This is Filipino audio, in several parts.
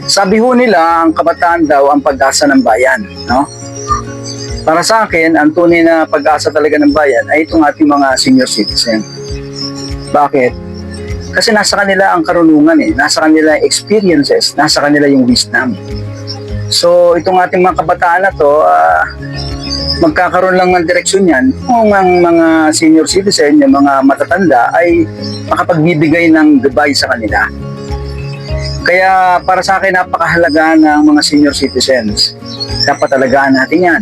Sabi ho nila, ang kabataan daw ang pag-asa ng bayan, no? Para sa akin, ang tunay na pag-asa talaga ng bayan ay itong ating mga senior citizen. Bakit? Kasi nasa kanila ang karunungan nasa kanila ang experiences, nasa kanila yung wisdom. So, itong ating mga kabataan na to, magkakaroon lang ng direksyon yan kung ang mga senior citizen, yung mga matatanda ay makapagbibigay ng gabay sa kanila. Kaya para sa akin, napakahalaga ng mga senior citizens. Dapat alagaan natin yan.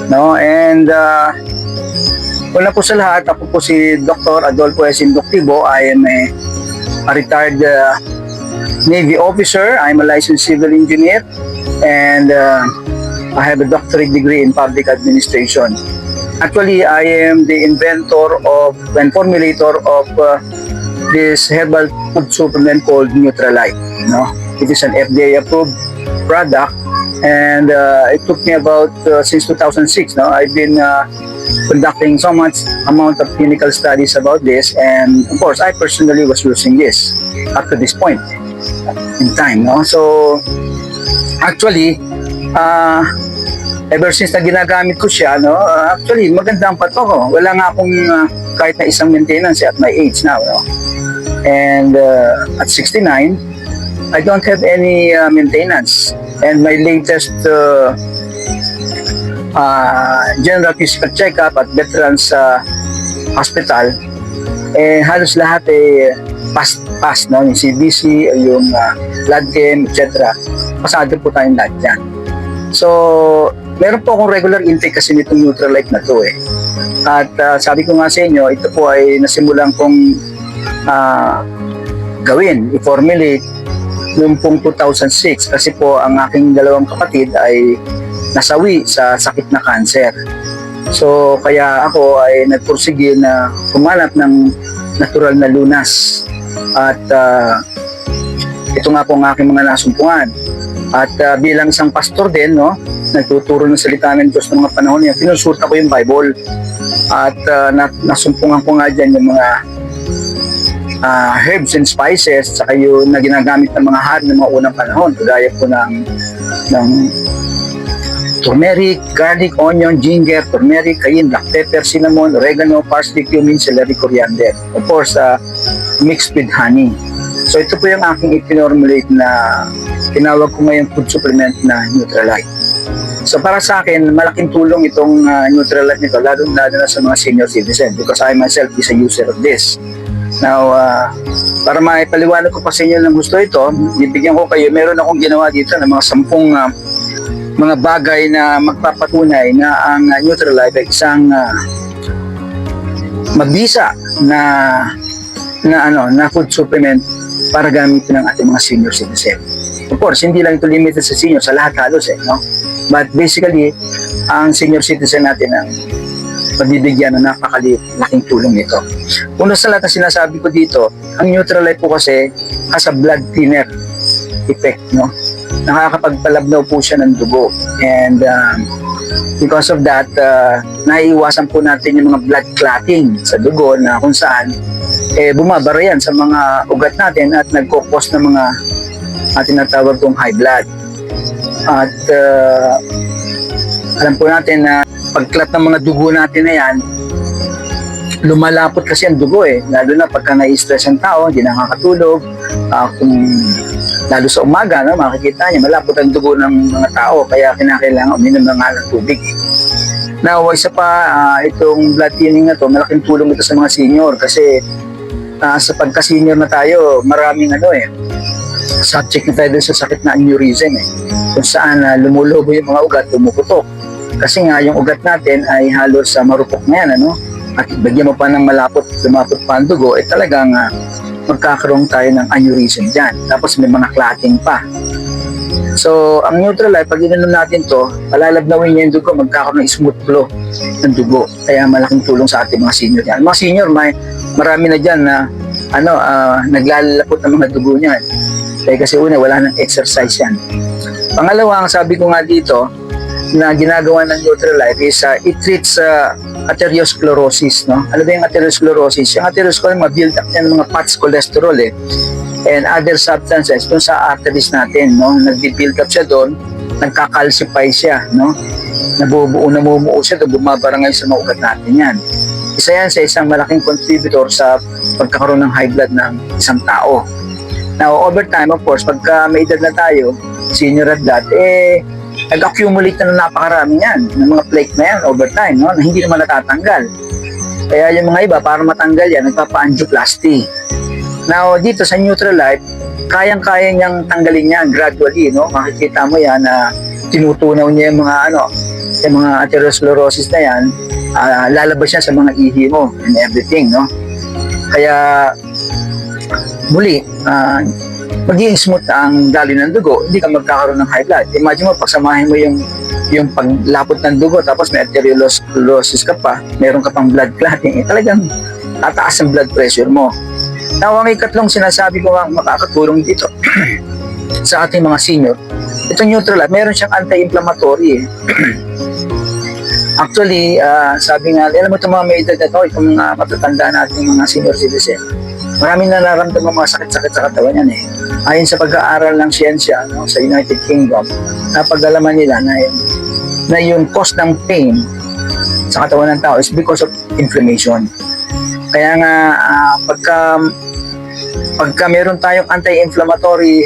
No? And una po sa lahat, ako po si Dr. Adolfo S. Inductivo. I am a retired Navy officer. I'm a licensed civil engineer. And I have a doctorate degree in public administration. Actually, I am the inventor of and formulator of this herbal food supplement called Nutrilite. No? It is an FDA-approved product, and it took me about since 2006. No, I've been conducting so much amount of clinical studies about this, and of course, I personally was using this up to this point in time. No, so actually, ever since na ginagamit ko siya, no, actually maganda ang pato ko. Wala nga akong kahit na isang maintenance at my age now. No? And at 69, I don't have any maintenance. And my latest general physical checkup at Veterans Hospital, halos lahat pass, no? Yung CBC, yung blood chem, etc. Pasado po tayong lahat yan. So, meron po akong regular intake kasi nitong Nutrilite na to At sabi ko nga sa inyo, ito po ay nasimulan kong gawin, i-formulate noong pong 2006 kasi po ang aking dalawang kapatid ay nasawi sa sakit na cancer. So kaya ako ay nagpursige na humanap ng natural na lunas at ito nga po ang aking mga nasumpungan. At bilang isang pastor din, no, nagtuturo ng salita ng Diyos ng mga panahon niya, pinusulta ko yung Bible at nasumpungan ko nga dyan yung mga herbs and spices saka yung na ginagamit ng mga hari ng mga unang panahon, kagaya po ng turmeric, garlic, onion, ginger, turmeric, cayenne, black pepper, cinnamon, oregano, parsley, cumin, celery, coriander, of course mixed with honey. So ito po yung aking ipinormulate na tinawag ko ngayon food supplement na Nutrilite. So para sa akin, malaking tulong itong Nutrilite nito, lalo na sa mga senior citizen because I myself is a user of this. Now, para maipaliwanag ko pa sa inyo ng gusto ito, bibigyan ko kayo, meron akong ginawa dito ng mga 10 mga bagay na magpapatunay na ang Nutrilite ay isang mabisa na food supplement para gamitin ng ating mga senior citizen. Of course, hindi lang ito limited sa senior, sa lahat halos no? But basically, ang senior citizen natin ang pagbibigyan ng napakalaking tulong nito. Una sa lahat na sinasabi ko dito, ang Nutrilite po kasi has a blood thinner effect, no? Nakakapagpalabnaw po siya ng dugo. And because of that, naiiwasan po natin yung mga blood clotting sa dugo na kung saan bumabara yan sa mga ugat natin at nagkukos ng mga tinatawag kong high blood. At alam po natin na pagklat ng mga dugo natin na yan, lumalapot kasi ang dugo lalo na pagka na-stress ang tao, hindi nakakatulog, kung lalo sa umaga, no, makikita niya malapot ang dugo ng mga tao, kaya kinakailangan uminom ng tubig. Now, isa pa, itong blood thinning na to, malaking tulong ito sa mga senior kasi sa pagka-senior na tayo, maraming subject na tayo sa sakit na aneurysm kung saan lumulobo yung mga ugat, tumuputok. Kasi nga yung ugat natin ay halos marupok na yan, at bagyan mo pa ng lumapot pa ang dugo, talagang magkakaroon tayo ng aneurysm dyan. Tapos may mga clotting pa. So, ang Nutrilite, pag ininom natin to, palalabnawin niya yung dugo, magkakaroon ng smooth flow ng dugo. Kaya malaking tulong sa ating mga senior yan. Mga senior, marami na dyan na naglalapot ng mga dugo niyan. Kasi una, wala nang exercise yan. Pangalawa, ang sabi ko nga dito, na ginagawa ng Nutrilite is it treats atherosclerosis, no? Ano ba yung atherosclerosis? Yung atherosclerosis, ma-build up yan ng mga fats cholesterol and other substances dun sa arteries natin, no? Nag-build up siya doon, nagka-calcify siya, no? Namumuo siya doon, bumabarangay sa mga ugat natin yan. Isa yan sa isang malaking contributor sa pagkakaroon ng high blood ng isang tao. Now, over time, of course, pagka may edad na tayo, senior at that, nag-accumulate na napakarami yan, ng mga plaque na yan over time, no? Na hindi naman natatanggal. Kaya yung mga iba, para matanggal yan, nagpapa-angioplasty. Now, dito sa Nutrilite, kayang-kaya niyang tanggalin yan gradually, no? Makikita mo yan na tinutunaw niya yung mga, yung mga atherosclerosis na yan, lalabas yan sa mga ihi mo and everything, no? Kaya, muli, magiging smooth ang daloy ng dugo, hindi ka magkakaroon ng high blood. Imagine mo, pagsamahin mo yung paglapot ng dugo, tapos may arteriosclerosis ka pa, meron ka pang blood clotting, talagang tataas ang blood pressure mo. Now, ang ikatlong sinasabi ko nga makakatulong dito sa ating mga senior, itong Nutrilite, meron siyang anti-inflammatory. Actually, sabi nga, alam mo itong mga may edad na ito, itong mga matatanda natin mga senior citizen, maraming nararamdaman mga sakit-sakit sa katawan yan Ayon sa pag-aaral ng siyensya sa United Kingdom, napag-alaman nila na yung cause ng pain sa katawan ng tao is because of inflammation. Kaya nga, pagka meron tayong anti-inflammatory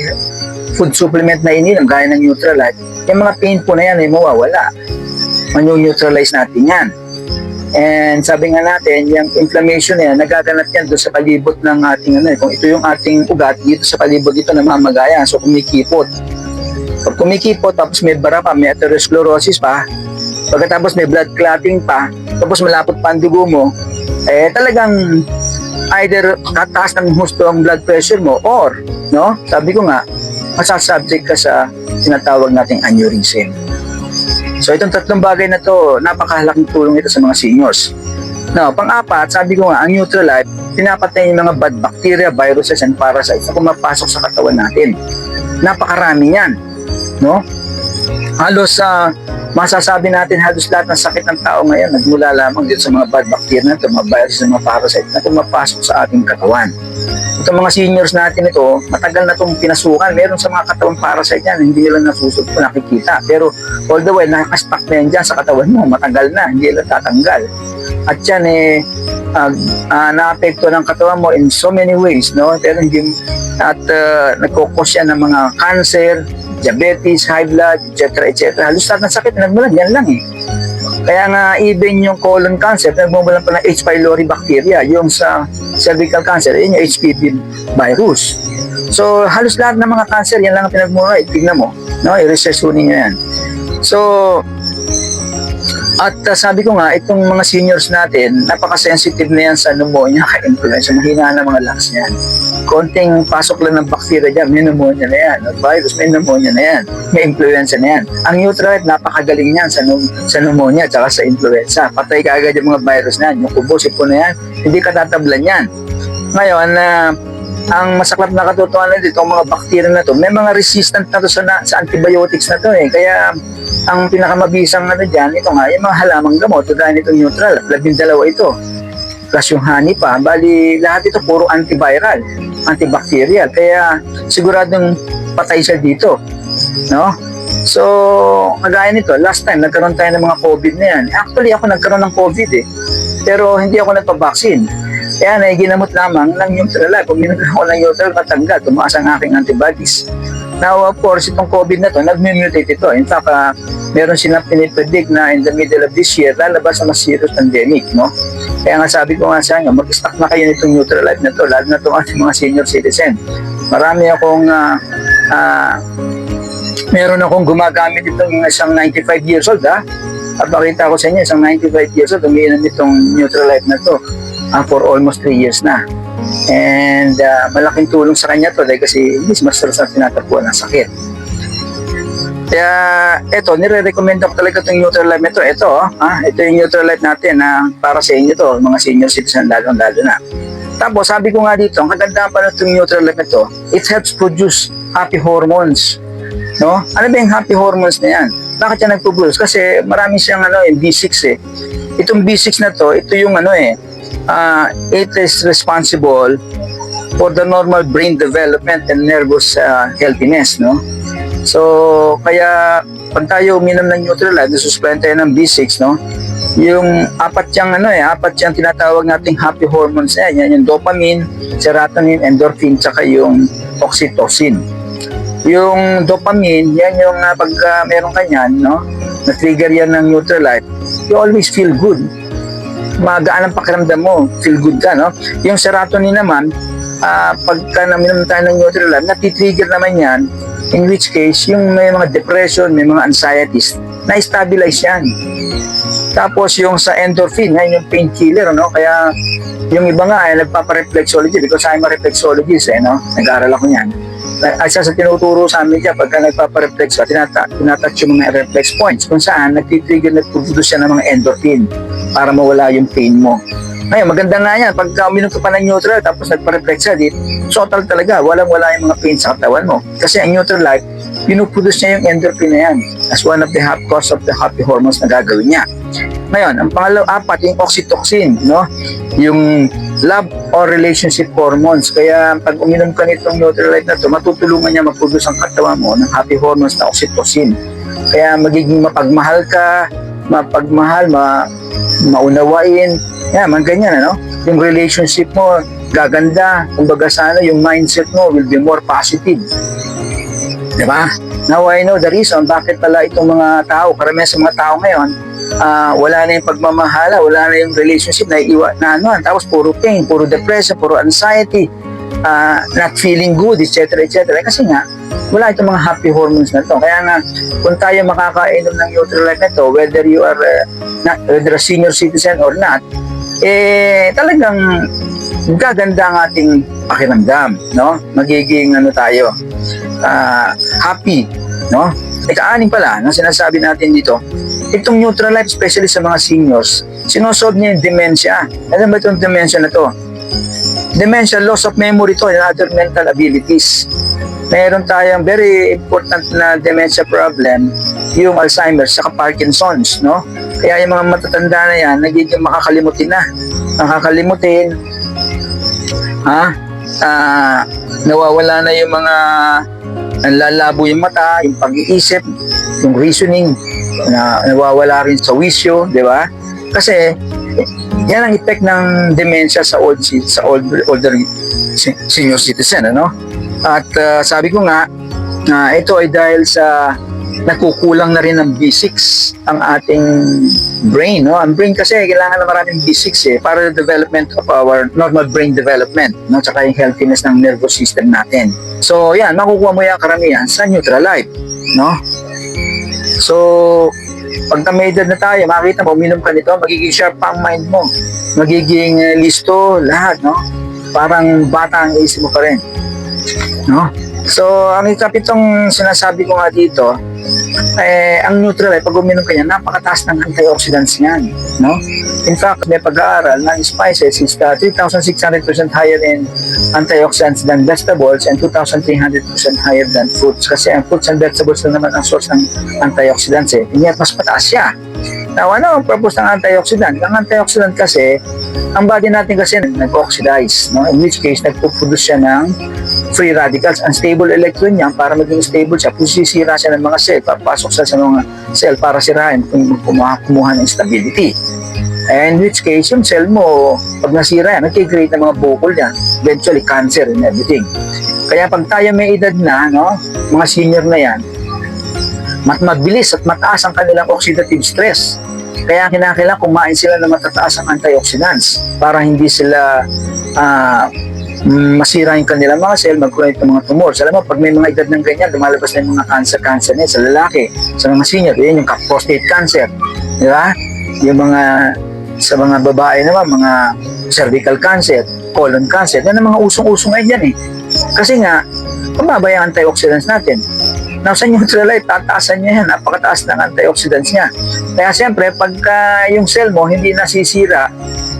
food supplement na ininom, gaya ng Nutrilite, yung mga pain po na yan ay mawawala. Manu-neutralize natin yan. And sabi nga natin, yung inflammation na yan, nagaganap yan doon sa palibot ng ating kung ito yung ating ugat, dito sa palibot dito namamagaya, so kumikipot. Pag kumikipot, tapos may bara pa, may atherosclerosis pa, pagkatapos may blood clotting pa, tapos malapot pa ang dugo mo, talagang either tataas ng husto ang blood pressure mo or, no, sabi ko nga, masasubject ka sa tinatawag nating aneurysm. So itong tatlong bagay na to, napakahalaking tulong ito sa mga seniors. Now, pang-apat, sabi ko nga, ang Nutrilite, pinapatay yung mga bad bacteria, viruses, and parasites na pumapasok sa katawan natin. Napakarami yan, no? Halos masasabi natin halos lahat ng sakit ng tao ngayon nagmula lamang dito sa mga bad bacteria na ito, mga viruses, mga parasites na pumapasok sa ating katawan. Itong mga seniors natin ito, matagal na itong pinasukan. Meron sa mga katawang parasite yan, hindi nila nasusod po nakikita. Pero all the way, nakastock na yan dyan sa katawan mo, matagal na, hindi nila tatanggal. At yan na-apekto ng katawan mo in so many ways, no? Pero hindi, at nagkukos yan ng mga cancer, diabetes, high blood, etc. etc. Halos lahat ng sakit nagmulan, yan lang Kaya nga, even yung colon cancer, nagmumulan pa ng H. pylori bacteria. Yung sa cervical cancer, yun yung HPV virus. So, halos lahat ng mga cancer, yan lang ang pinagmumulan. Tignan mo, no? I-research ninyo yan. So, at sabi ko nga, itong mga seniors natin, napaka-sensitive na yan sa pneumonia, ka-influenza, mahina na mga lungs niyan. Konting pasok lang ng bacteria dyan, may pneumonia na yan. Virus, may pneumonia na yan. May influenza na yan. Ang Nutrilite, napakagaling yan sa pneumonia at sa influenza. Patay ka agad yung mga virus na yan. Yung kubo, sipon na yan, hindi ka tatablan yan. Ngayon, ang masaklap na katotohanan dito, ang mga bacteria na to, may mga resistant na to sa antibiotics na to Kaya, ang pinakamabisang dyan, ito nga, yung mga halamang gamot, kagaya nitong Nutrilite, 12 ito. Plus yung honey pa, bali lahat ito puro antiviral, antibacterial. Kaya siguradong patay siya dito, no? So, kagaya nito, last time nagkaroon tayo ng mga COVID na yan. Actually, ako nagkaroon ng COVID pero hindi ako nagpa-vaccine. Kaya ginamot lamang ng Nutrilite. Kung ginamot ako ng Nutrilite, matanggal, tumaas ang aking antibodies. Now, of course, itong COVID na to, nag-mutate ito. In fact, meron silang pinipredict na in the middle of this year, lalabas ang serious pandemic, no? Kaya nga sabi ko nga sa inyo, mag-stock na kayo nitong Nutrilite na to, lalo na itong ating mga senior citizen. Marami akong, meron akong gumagamit itong isang 95 years old, At pakita ko sa inyo, isang 95 years old, umiinom itong Nutrilite na to for almost 3 years na. And malaking tulong sa kanya to dahil kasi mas masarap sa tinatapuan ng sakit. Kaya ito, nire-recommend ako talaga itong Nutrilite nito. Ito yung Nutrilite natin para sa inyo to, mga senior citizen lalo na. Tapos sabi ko nga dito, ang kagandahan pa na itong Nutrilite nito, it helps produce happy hormones. No? Ano ba yung happy hormones na yan? Bakit yan nagpo-produce? Kasi marami siyang yung B6 Itong B6 na to, ito yung it is responsible for the normal brain development and nervous healthiness, no? So, kaya pag tayo uminom ng Nutrilite, nasusupply tayo ng B6, no? Yung apat yung tinatawag nating happy hormones yan yung dopamine, serotonin, endorphin, tsaka yung oxytocin. Yung dopamine, yan yung pag meron ka yan, no? Na-trigger yan ng Nutrilite, you always feel good. Magaan ang pakiramdam mo, feel good ka, no? Yung serotonin naman, pagka naminom tayo ng Nutrilite, nati-trigger naman yan, in which case, yung may mga depression, may mga anxieties, na-stabilize yan. Tapos yung sa endorphin, yan yung painkiller, no? Kaya yung iba nga ay nagpapa-reflexology because I'm a reflexologist, no? Nag-aaral ako niyan. Isa sa tinuturo sa amin dyan, pagka nagpapa-reflex ka, tinatouch yung mga reflex points kung saan nagtitrigger, nagpuputos siya ng mga endorphin para mawala yung pain mo. Ngayon, maganda nga yan, pagka uminom ka pa ng Nutrilite tapos nagpa-reflex ka, total talaga, walang-wala yung mga pain sa katawan mo. Kasi ang Nutrilite, pinuproduce niya yung endorphin na yan as one of the cause of the happy hormones na gagawin niya. Ngayon, ang apat, yung oxytocin, no? Yung love or relationship hormones. Kaya pag uminom ka nitong Nutrilite na to, matutulungan niya mag-produce ang katawan mo ng happy hormones na oxytocin. Kaya magiging mapagmahal ka, maunawain, yan, mga ganyan, ano? Yung relationship mo, gaganda. Kumbaga sana, yung mindset mo will be more positive. Diba? Now I know the reason bakit pala itong mga tao, karamihan sa mga tao ngayon, wala na yung pagmamahala, wala na yung relationship tapos puro pain, puro depression, puro anxiety, not feeling good, etc. Kasi nga, wala itong mga happy hormones na to. Kaya nga, kung tayo makakainom ng Nutrilite na to, whether you are whether a senior citizen or not, talagang gaganda ang ating pakiramdam, no? Magiging tayo, happy, no? Ika-anim pala, na sinasabi natin dito, itong Nutrilite, especially sa mga seniors, sinosolve niya yung dementia. Alam ba itong dementia na to? Dementia, loss of memory to, and other mental abilities. Meron tayong very important na dementia problem, yung Alzheimer's, saka Parkinson's, no? Kaya yung mga matatanda na yan, nagiging makakalimutin na. Nawawala na yung mga lalabo yung mata, yung pag-iisip, yung reasoning, nawawala rin sa wisyo, di ba? Kasi yan ang effect ng dementia sa older senior citizen, ano? At sabi ko nga, ito ay dahil sa nagkukulang na rin ng B6 ang ating brain, no? Ang brain kasi kailangan na maraming B6 para the development of our normal brain development, no? Tsaka yung healthiness ng nervous system natin. So, yan, makukuha mo yung karamihan sa Nutrilite, no? So, pag may edad na tayo, makikita mo, uminom ka nito, magiging sharp pa ang mind mo. Magiging listo, lahat, no? Parang bata ang isip mo pa rin, no? So, ang ikapitong sinasabi ko nga dito, ang Nutrilite, pag uminom ka niya, napakataas ng antioxidants niyan, no? In fact, may pag-aaral ng spices is 3,600% higher in antioxidants than vegetables and 2,300% higher than fruits. Kasi ang fruits and vegetables na naman ang source ng antioxidants, Inyat mas mataas siya. Now, ano ang purpose ng antioxidant? Ang antioxidant kasi, ang body natin kasi nag-oxidize, no? In which case, nagpo-produce siya ng free radicals. Unstable electron niya, para maging stable siya, sisira siya ng mga cell, papasok siya sa mga cell para sirain kung kumuha ng stability. And in which case, yung cell mo, pag nasira yan, nag-create ng mga bukol yan, eventually cancer and everything. Kaya pag tayo may edad na, no, mga senior na yan, mabilis at mataas ang kanilang oxidative stress. Kaya kinakailangan kumain sila ng matataas ang antioxidants para hindi sila masira yung kanilang mga cell, magkaroon ng mga tumors. Alam mo, pag may mga edad ng ganyan, lumalabas na yung mga cancer na sa lalaki, sa mga senior, yun yung prostate cancer, di ba? Yung sa mga babae naman, mga cervical cancer, colon cancer, yan ang mga usong-usong ngayon yan Kasi nga, pumaba yung antioxidants natin. Now, sa Nutrilite, tataasan niya yan, napakataas ng antioxidants niya. Kaya siyempre, pagka yung cell mo hindi nasisira,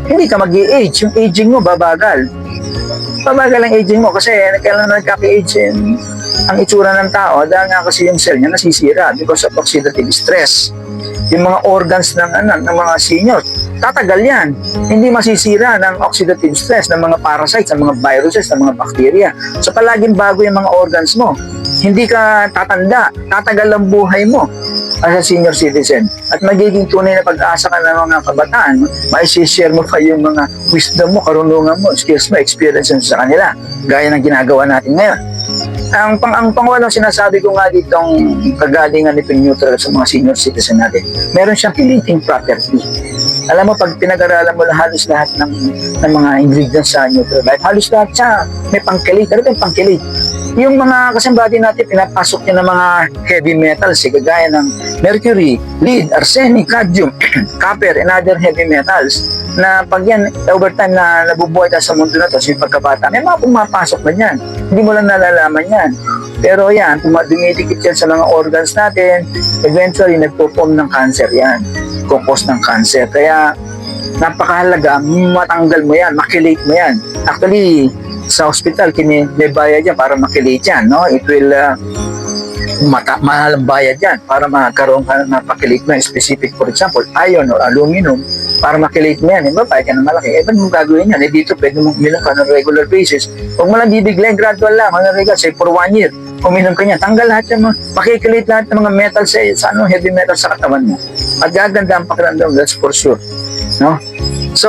hindi ka mag-i-age. Yung aging mo, babagal. Babagal ang aging mo kasi kailangan nagkaka-age ang itsura ng tao dahil nga kasi yung cell niya nasisira because of oxidative stress. Yung mga organs ng mga senior, tatagal yan. Hindi masisira ng oxidative stress, ng mga parasites, ng mga viruses, ng mga bacteria. So palaging bago yung mga organs mo. Hindi ka tatanda, tatagal ang buhay mo as a senior citizen. At magiging tunay na pag-asa ka ng mga kabataan, mai-share mo pa yung mga wisdom mo, karunungan mo, skills mo, experiences sa kanila. Gaya ng ginagawa natin ngayon. Ang pangwalong sinasabi ko nga ditong kagalingan nitong neutral sa mga senior citizen natin, meron siyang chelating property. Alam mo, pag pinag-aralan mo halos lahat ng mga ingredients sa neutral life, halos lahat siya may pang-chelate. Ano ba yung pang-chelate? Yung mga kasambati natin, pinapasok niya ng mga heavy metals, kagaya ng mercury, lead, arsenic, cadmium, copper, and other heavy metals na pag yan, over time na nabubuhay tayo sa mundo na to, sa pagkabata, may mga pumapasok na yan. Hindi mo lang nalalaman yan. Pero yan, kung dumidikit yan sa mga organs natin, eventually nagpo-form ng cancer yan. Kukos ng cancer. Kaya napakahalaga, matanggal mo yan, makilate mo yan. Actually, sa hospital, may bayad yan para makilate yan, no? It will, mahal ang bayad yan para magkaroon ka ng napakilate mo, specific, for example, iron or aluminum, para makilate mo yan. Iba, bayad ka na malaki. Ba't mo gagawin yan? Dito, pwede mong uminom ka ng regular basis. Huwag mo lang bibiglayin, gradual lang, say for 1 year, uminom ka niya, tanggal lahat yung makikilate lahat ng mga metal sa heavy metal sa katawan mo. At gaganda ang pakiramdam, that's for sure. No? So,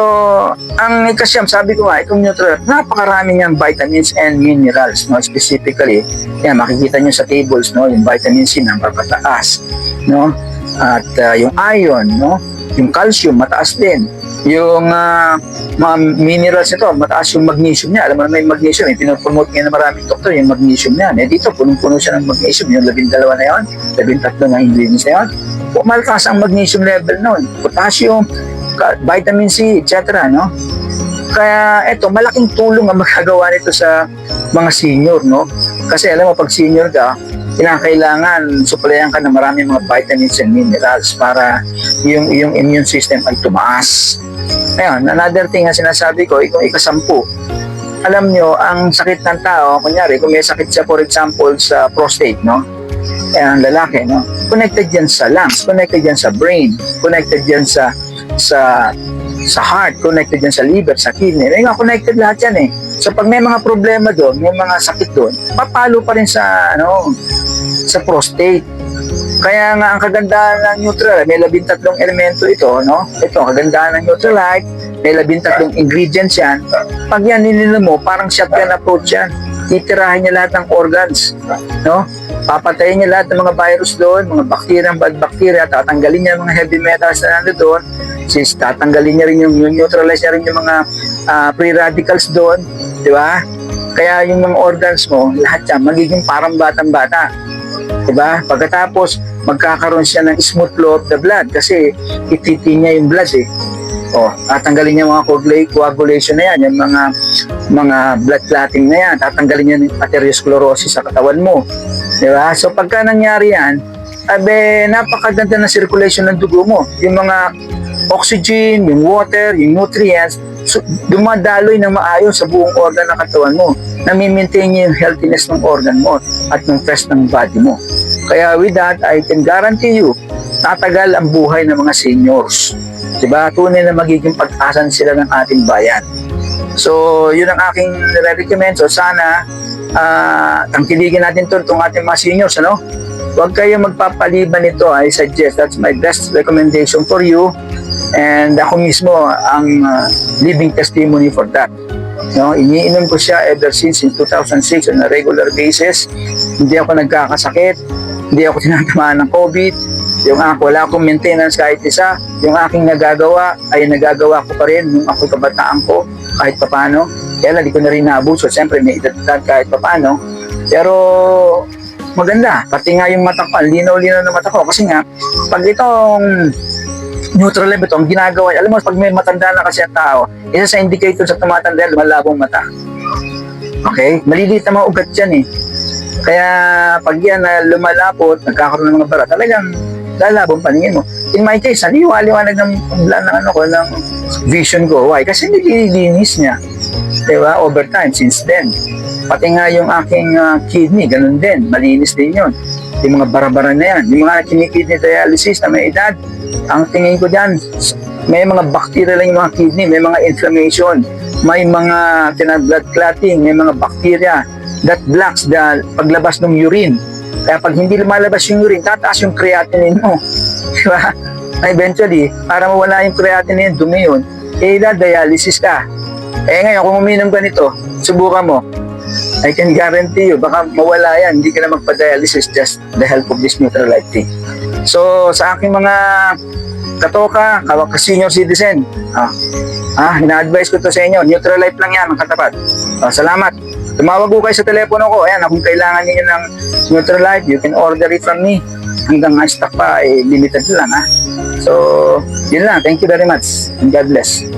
ang ikasyam, sabi ko nga, itong neutral, napakarami niyang vitamins and minerals, no? Specifically, yan, makikita niyo sa tables, no? Yung vitamin C, napakataas, no? At yung iron, no? Yung calcium, mataas din. Yung mga minerals nito, mataas yung magnesium niya. Alam mo na may magnesium, pinopromote ngayon ng maraming doktor yung magnesium niya. Dito, punong-puno siya ng magnesium. Yung 12 na yun, 13 na ingredients na yun. Malakas ang magnesium level nun. Potassium, vitamin C, etc. No? Kaya ito, malaking tulong ang magagawa nito sa mga senior, no? Kasi alam mo, pag senior ka, kinakailangan supplyan ka ng maraming mga vitamins and minerals para yung immune system ay tumaas. Ayun, another thing na sinasabi ko, kung ikasampu, alam nyo, ang sakit ng tao, kunyari, kung may sakit siya, for example, sa prostate, no? Ayan, lalaki, no? Connected yan sa lungs, connected yan sa brain, connected yan sa heart, connected yan sa liver, sa kidney. May nga connected lahat yan eh. So pag may mga problema doon, may mga sakit doon, papalo pa rin sa sa prostate. Kaya nga ang kagandahan ng neutral, may 13 elemento ito, no? Ito, ang kagandahan ng Neutralite, may 13 ingredients yan. Pag yan nilinom mo, parang shotgun approach yan. Titirahin niya lahat ng organs, no? Papatayin niya lahat ng mga virus doon, mga bacteria, bad bacteria, tatanggalin niya mga heavy metals na nando doon, tatanggalin niya rin yung neutralize niya rin yung mga free radicals doon, di ba? Kaya yung mga organs mo, lahat yan, magiging parang batang-bata. Diba? Pagkatapos, magkakaroon siya ng smooth flow of the blood kasi ititi niya yung blood eh. Tatanggalin niya mga coagulation na yan, yung mga blood clotting na yan, tatanggalin niya yung atherosclerosis sa katawan mo. Diba? So pagka nangyari yan, napakaganda na circulation ng dugo mo. Yung mga oxygen, yung water, yung nutrients, dumadaloy ng maayos sa buong organ ng katawan mo. Nami-maintain niya yung healthiness ng organ mo at ng fresh ng body mo. Kaya with that, I can guarantee you, tatagal ang buhay ng mga seniors. Diba? Tunay na magiging pag-asa sila ng ating bayan. So, yun ang aking recommend. So, sana tangkilikin natin itong ating mga seniors. Ano? Huwag kayo magpapaliban nito. I suggest, that's my best recommendation for you. And ako mismo ang living testimony for that. No, iniinom ko siya ever since in 2006 on a regular basis. Hindi ako nagkakasakit, hindi ako tinatamaan ng COVID. Wala akong maintenance kahit isa. Yung aking nagagawa ay nagagawa ko pa rin nung ako kabataan ko kahit papano. Kaya hindi ko na rin naabuso. Siyempre may edad kahit papano. Pero maganda. Pati nga yung mata ko, linaw-linaw na mata ko. Kasi nga, pag itong neutral level ito, ang ginagawa, alam mo, pag may matanda na kasi ang tao, isa sa indicator sa tumatanda, lumalabong mata. Okay? Maliliit na mga ugat yan eh. Kaya pag yan na lumalapot, nagkakaroon ng mga bara, talagang lalabong paningin mo. In my case, liwanag ng vision ko. Why? Kasi nililinis niya. Diba? Over time, since then. Pati nga yung aking kidney, ganun din. Malinis din yun. Yung mga bara-bara na yan. Yung mga kinikidney dialysis na may edad, ang tingin ko dyan, may mga bacteria lang yung mga kidney, may mga inflammation, may mga blood clotting, may mga bacteria that blocks the paglabas ng urine. Kaya pag hindi lumalabas yung urine, tataas yung creatinine mo. Diba? Eventually, para mawala yung creatinine, dumi yun, dialysis ka. Ngayon, kung uminom ka nito, subukan mo. I can guarantee you, baka mawala yan, hindi ka na magpa-dialysis just the help of this Nutralife tea. So, sa aking mga katoka, senior citizen, ina-advise ko to sa inyo, Nutralife lang yan, ang katapat. Salamat. Tumawag ko kayo sa telepono ko. Ayan, kung kailangan niyo ng Nutralife, you can order it from me. Hanggang stock pa, limited lang. So, yun lang. Thank you very much. And God bless.